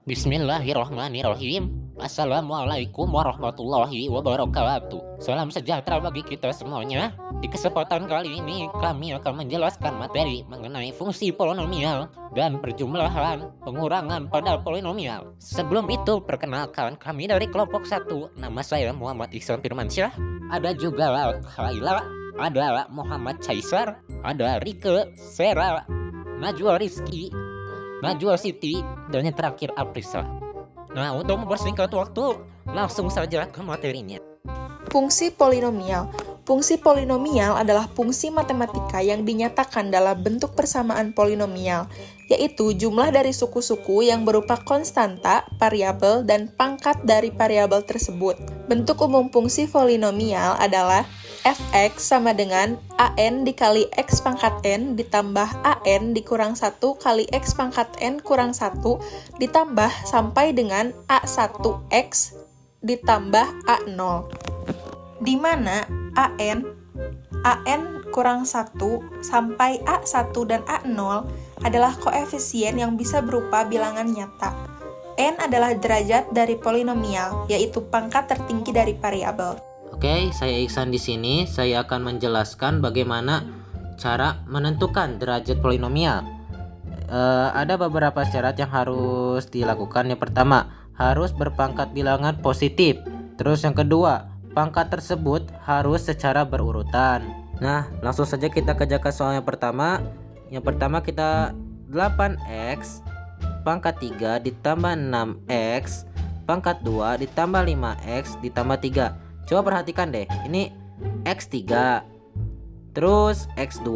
Bismillahirrahmanirrahim. Assalamualaikum warahmatullahi wabarakatuh. Salam sejahtera bagi kita semuanya. Di kesempatan kali ini kami akan menjelaskan materi mengenai fungsi polinomial dan perjumlahan pengurangan pada polinomial. Sebelum itu, perkenalkan kami dari kelompok 1. Nama saya Muhammad Ihsan Firmansyah. Ada juga Khaila, ada Muhammad Caisar, ada Rike, Sera, Najwa Rizky, Najwa Siti, dan yang terakhir Aprisa. Nah, untuk mempersingkat waktu, langsung saja ke materinya. Fungsi polinomial. Fungsi polinomial adalah fungsi matematika yang dinyatakan dalam bentuk persamaan polinomial, yaitu jumlah dari suku-suku yang berupa konstanta, variabel, dan pangkat dari variabel tersebut. Bentuk umum fungsi polinomial adalah f(x) sama dengan an dikali x pangkat n ditambah an dikurang 1 kali x pangkat n kurang 1 ditambah sampai dengan a1x ditambah a0, di mana an kurang 1 sampai a1 dan a0 adalah koefisien yang bisa berupa bilangan nyata. N adalah derajat dari polinomial, yaitu pangkat tertinggi dari variabel. Oke, saya Iksan di sini. Saya akan menjelaskan bagaimana cara menentukan derajat polinomial. Ada beberapa syarat yang harus dilakukan. Yang pertama, harus berpangkat bilangan positif. Terus yang kedua, pangkat tersebut harus secara berurutan. Nah, langsung saja kita kerjakan soal yang pertama. Yang pertama kita 8x pangkat 3 ditambah 6x pangkat 2 ditambah 5x ditambah 3. Coba perhatikan deh, ini x3, terus x2.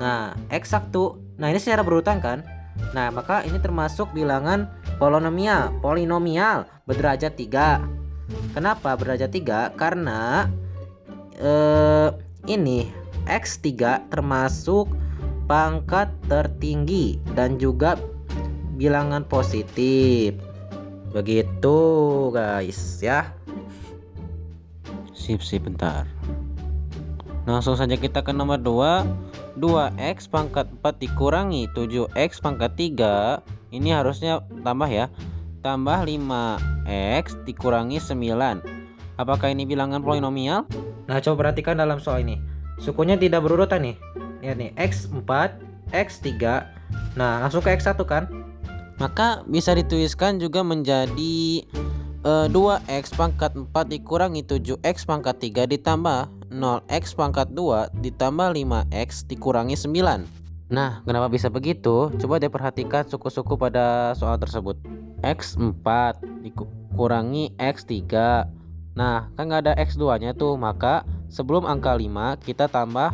Nah, x1. Nah, ini secara berurutan kan? Nah, maka ini termasuk bilangan polinomial berderajat 3. Kenapa berderajat 3? Karena ini x3 termasuk pangkat tertinggi dan juga bilangan positif. Begitu, guys, ya. Sip, bentar. Langsung saja kita ke nomor 2. 2x pangkat 4 dikurangi 7x pangkat 3. Ini harusnya tambah ya. Tambah 5x dikurangi 9. Apakah ini bilangan polinomial? Nah, coba perhatikan dalam soal ini. Sukunya tidak berurutan nih. Lihat nih, x4, x3. Nah, langsung ke x1 kan? Maka bisa dituliskan juga menjadi 2x pangkat 4 dikurangi 7x pangkat 3 ditambah 0x pangkat 2 ditambah 5x dikurangi 9. Nah, kenapa bisa begitu? Coba deh perhatikan suku-suku pada soal tersebut. x4 dikurangi x3. Nah, kan nggak ada x2 nya tuh, maka sebelum angka 5 kita tambah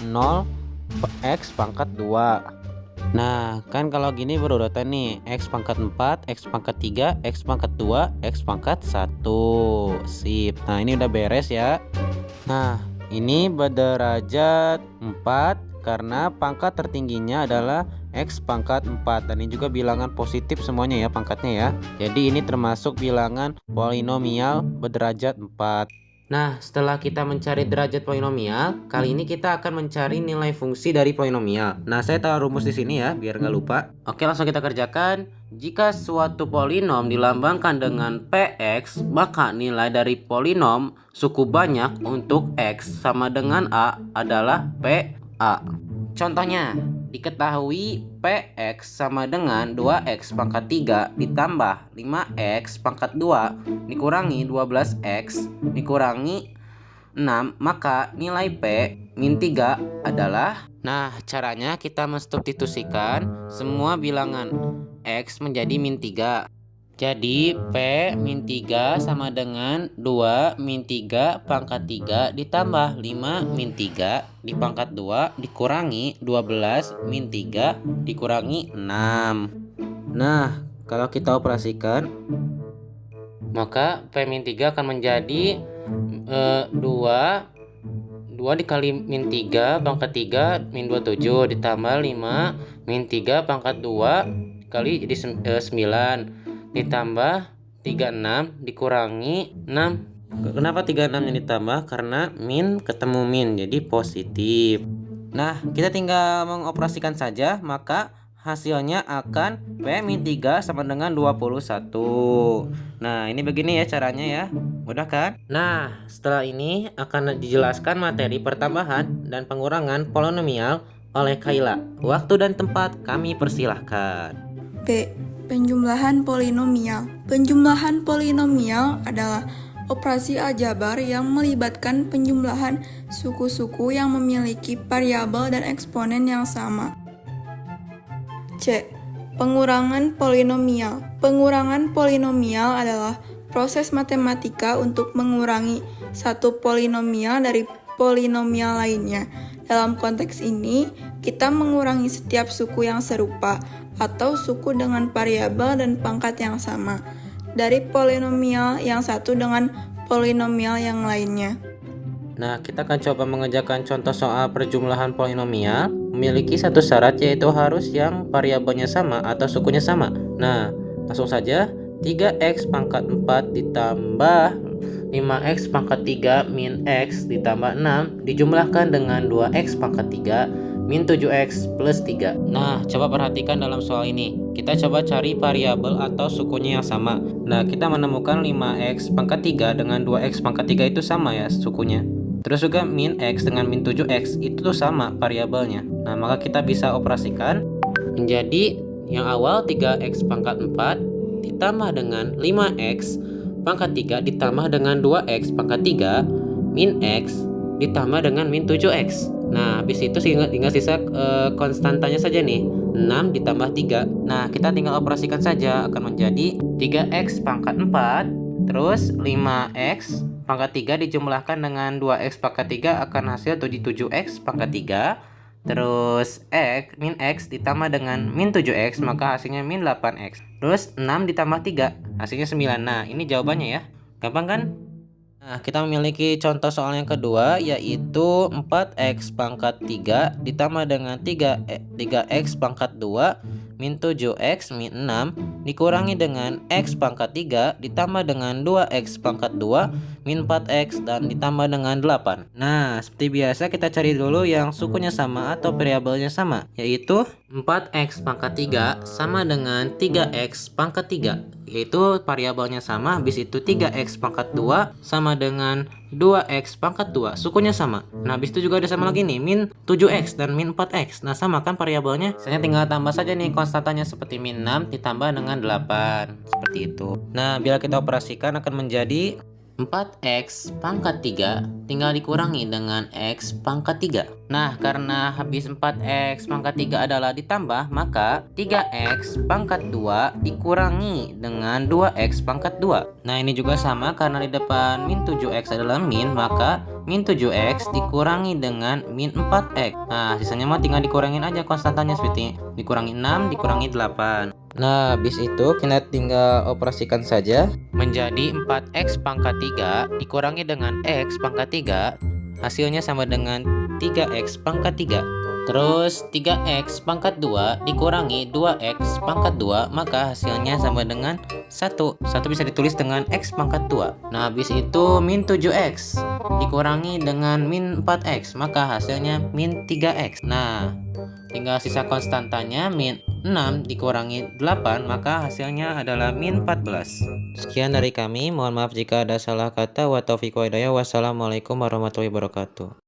0x pangkat 2. Nah, kan kalau gini berurutan nih, x pangkat 4, x pangkat 3, x pangkat 2, x pangkat 1. Sip. Nah, ini udah beres ya. Nah, ini berderajat 4 karena pangkat tertingginya adalah x pangkat 4. Dan ini juga bilangan positif semuanya ya pangkatnya ya. Jadi ini termasuk bilangan polinomial berderajat 4. Nah, setelah kita mencari derajat polinomial, kali ini kita akan mencari nilai fungsi dari polinomial. Nah, saya taruh rumus di sini ya, biar nggak lupa. Oke, langsung kita kerjakan. Jika suatu polinom dilambangkan dengan px, maka nilai dari polinom suku banyak untuk x sama dengan a adalah pa. Contohnya, diketahui px sama dengan 2x pangkat 3 ditambah 5x pangkat 2 dikurangi 12x dikurangi 6, maka nilai p min 3 adalah. Nah, caranya kita mensubstitusikan semua bilangan x menjadi min 3. Jadi P min 3 sama dengan 2 min 3 pangkat 3 ditambah 5 min 3 di pangkat 2 dikurangi 12 min 3 dikurangi 6. Nah, kalau kita operasikan, maka P min 3 akan menjadi 2 dikali min 3 pangkat 3 min 27 ditambah 5 min 3 pangkat 2 dikali jadi 9 ditambah 36 dikurangi 6. Kenapa 36 yang ditambah? Karena min ketemu min, jadi positif. Nah, kita tinggal mengoperasikan saja, maka hasilnya akan P-3 sama dengan 21. Nah, ini begini ya caranya ya. Mudah kan? Nah, setelah ini akan dijelaskan materi pertambahan dan pengurangan polinomial oleh Kayla. Waktu dan tempat kami persilahkan. B. Penjumlahan polinomial. Penjumlahan polinomial adalah operasi aljabar yang melibatkan penjumlahan suku-suku yang memiliki variabel dan eksponen yang sama. C. Pengurangan polinomial. Pengurangan polinomial adalah proses matematika untuk mengurangi satu polinomial dari polinomial lainnya. Dalam konteks ini, kita mengurangi setiap suku yang serupa atau suku dengan variabel dan pangkat yang sama dari polinomial yang satu dengan polinomial yang lainnya. Nah, kita akan coba mengerjakan contoh soal perjumlahan polinomial memiliki satu syarat, yaitu harus yang variabelnya sama atau sukunya sama. Nah, langsung saja 3x pangkat 4 ditambah 5x pangkat 3 min x ditambah 6 dijumlahkan dengan 2x pangkat 3 min 7x plus 3. Nah, coba perhatikan dalam soal ini. Kita coba cari variabel atau sukunya yang sama. Nah, kita menemukan 5x pangkat 3 dengan 2x pangkat 3 itu sama ya sukunya. Terus juga min x dengan min 7x itu tuh sama variabelnya. Nah, maka kita bisa operasikan menjadi yang awal 3x pangkat 4 ditambah dengan 5x pangkat 3 ditambah dengan 2x pangkat 3 min x ditambah dengan min 7x. Nah, habis itu tinggal sisa konstantanya saja nih, 6 ditambah 3. Nah, kita tinggal operasikan saja, akan menjadi 3x pangkat 4 terus 5x pangkat 3 dijumlahkan dengan 2x pangkat 3 akan hasil 7x pangkat 3 terus min x ditambah dengan min 7x maka hasilnya min 8x. Terus 6 ditambah 3 hasilnya 9. Nah, ini jawabannya ya. Gampang kan? Nah, kita memiliki contoh soal yang kedua, yaitu 4x pangkat 3 ditambah dengan 3x pangkat 2 min 7x min 6 dikurangi dengan x pangkat 3 ditambah dengan 2x pangkat 2 min 4x dan ditambah dengan 8. Nah, seperti biasa kita cari dulu yang sukunya sama atau variabelnya sama, yaitu 4x pangkat 3 sama dengan 3x pangkat 3, yaitu variabelnya sama. Habis itu 3x pangkat 2 sama dengan 2x pangkat 2, sukunya sama. Nah, habis itu juga ada sama lagi nih, min 7x dan min 4x. Nah, sama kan variabelnya? Saya tinggal tambah saja nih konstantanya seperti min 6 ditambah dengan 8. Seperti itu. Nah, bila kita operasikan akan menjadi 4x pangkat 3 tinggal dikurangi dengan x pangkat 3. Nah, karena habis 4x pangkat 3 adalah ditambah, maka 3x pangkat 2 dikurangi dengan 2x pangkat 2. Nah, ini juga sama, karena di depan min 7x adalah min, maka min 7x dikurangi dengan min 4x. Nah, sisanya mah tinggal dikurangin aja konstantanya, seperti dikurangi 6 dikurangi 8. Nah, habis itu kita tinggal operasikan saja menjadi 4x pangkat 3 dikurangi dengan x pangkat 3 hasilnya sama dengan 3x pangkat 3. Terus 3x pangkat 2 dikurangi 2x pangkat 2 maka hasilnya sama dengan 1. 1 bisa ditulis dengan x pangkat 2. Nah, habis itu min 7x dikurangi dengan min 4x maka hasilnya min 3x. Nah, tinggal sisa konstantanya min 6 dikurangi 8 maka hasilnya adalah min 14. Sekian dari kami, mohon maaf jika ada salah kata. Wa taufiq wa hidayah. Wassalamualaikum warahmatullahi wabarakatuh.